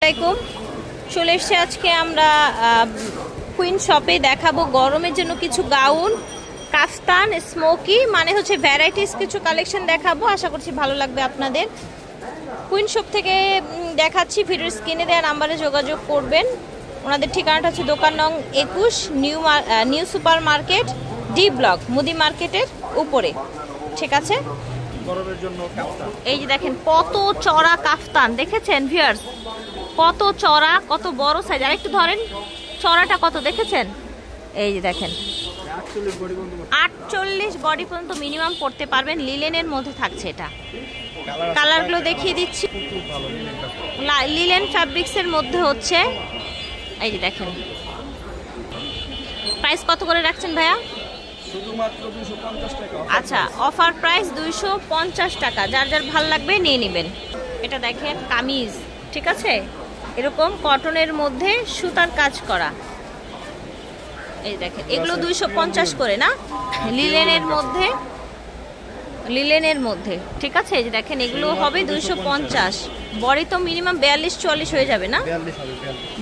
আলাইকুম। চলে এসেছি আজকে আমরা কুইন শপে দেখাবো গরমের জন্য কিছু গাউন, কাফতান, স্মোকি মানে হচ্ছে ভ্যারাইটিস কিছু কালেকশন দেখাবো। আশা করছি ভালো লাগবে আপনাদের। কুইন শপ থেকে দেখাচ্ছি, ভিডিওর স্ক্রিনে দেওয়া নাম্বারে যোগাযোগ করবেন। ওনাদের ঠিকানাটা হচ্ছে দোকান নং 21, new super market, D block, মুদি মার্কেটের উপরে। ঠিক আছে। এই যে দেখেন কত চড়া কাফতান, দেখেছেন ভিউয়ার্স? কত চড়া, কত বড় সাইজ। আর একটু ধরেন চড়াটা কত দেখেছেন? এই যে দেখেন 48 বডি পর্যন্ত মিনিমাম পড়তে পারবেন। লিলেনের মধ্যে থাকছে এটা। কালারগুলো দেখিয়ে দিচ্ছি। লিলেন ফ্যাব্রিক্সের মধ্যে হচ্ছে। এই যে দেখেন প্রাইস কত করে রাখছেন ভাইয়া? শুধুমাত্র 250 টাকা। আচ্ছা, অফার প্রাইস 250 টাকা। যার যার ভাল লাগবে নিয়ে নেবেন। এটা দেখেন কামিজ, ঠিক আছে, এরকম কটনের মধ্যে সুতার কাজ করা। এই দেখেন এগুলো 250 করে না, লিলেনের মধ্যে ঠিক আছে। এই যে দেখেন এগুলো হবে 250। বডি তো মিনিমাম 42-44 হয়ে যাবে না?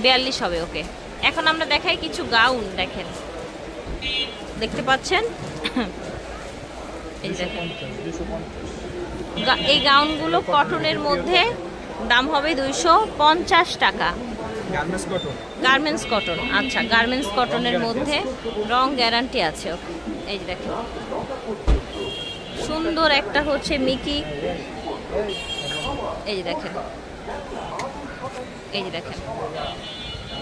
42 হবে। ওকে, এখন আমরা দেখাই কিছু গাউন। দেখেন, দেখতে পাচ্ছেন এই দেখেন এই গাউনগুলো কটনের মধ্যে, দাম হবে 250 টাকা। Garments cotton. আচ্ছা, গার্মেন্টস কটনের মধ্যে রং গ্যারান্টি আছে। ওকে, এই যে দেখেন সুন্দর একটা হচ্ছে মিকি। এই যে দেখেন, এই যে দেখেন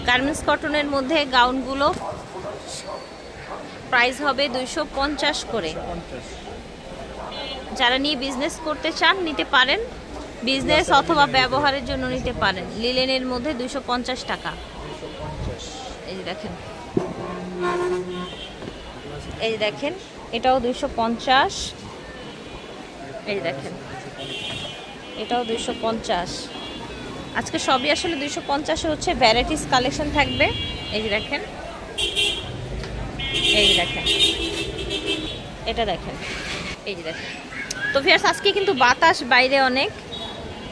গার্মেন্টস কটনের মধ্যে গাউনগুলো প্রাইস হবে 250 করে। যারা নিয়ে বিজনেস করতে চান নিতে পারেন, বিজনেস অথবা ব্যবহারের জন্য নিতে পারেন। লিলেনের মধ্যে 250 টাকা। এই যে দেখেন, এই যে দেখেন এটাও 250। এই যে দেখেন এটাও 250। আজকে সবই আসলে 250 হচ্ছে। ভ্যারাইটিস কালেকশন থাকবে। এই যে দেখেন, এই যে দেখেন এটা দেখেন, এই যে দেখেন। তো ভিউয়ার্স আজকে কিন্তু বাতাস বাইরে অনেক,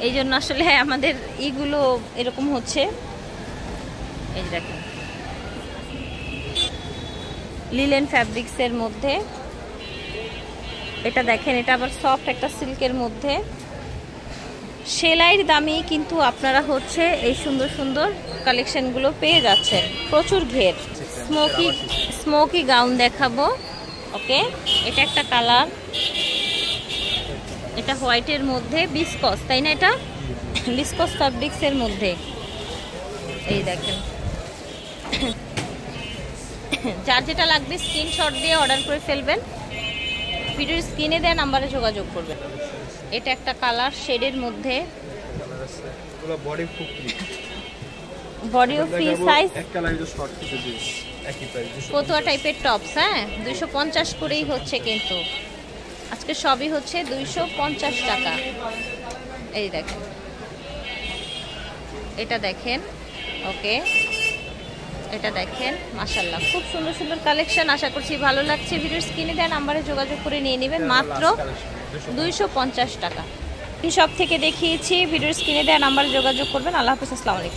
এই জন্য আসলে আমাদের ইগুলো এরকম হচ্ছে। এই যে দেখেন লিলেন ফ্যাব্রিক্সের মধ্যে এটা দেখেন, এটা আবার সফট একটা সিল্কের মধ্যে। সেলাইয়ের দামেই কিন্তু আপনারা হচ্ছে এই সুন্দর সুন্দর কালেকশনগুলো পেয়ে যাচ্ছেন। প্রচুর ঘের। স্মোকি গাউন দেখাবো। ওকে, এটা একটা কালার, এটা হোয়াইটের মধ্যে বিসকস, তাই না? এটা বিসকস ফ্যাব্রিক্সের মধ্যে। এই দেখেন যার যেটা লাগবে স্ক্রিনশট দিয়ে অর্ডার করে ফেলবেন। ভিডিওর স্ক্রিনে দেওয়া নাম্বারে যোগাযোগ করবেন। এটা একটা কালার শেডের মধ্যে, বডিও ফ্রি সাইজ, ফতুয়া টাইপের টপস। হ্যাঁ, 250 করেই হচ্ছে কিন্তু আজকে সবই হচ্ছে 250 টাকা। এই দেখেন এটা দেখেন। ওকে, এটা দেখেন মাশাআল্লাহ খুব সুন্দর সুন্দর কালেকশন। আশা করছি ভালো লাগছে। ভিডিওর স্ক্রিনে দেওয়া নাম্বারে যোগাযোগ করে নিয়ে নেবেন মাত্র 250 টাকা। এই সব থেকে দেখিয়েছি। ভিডিওর স্ক্রিনে দেওয়া নাম্বারে যোগাযোগ করবেন। আল্লাহ হাফেজ, আসসালামু আলাইকুম।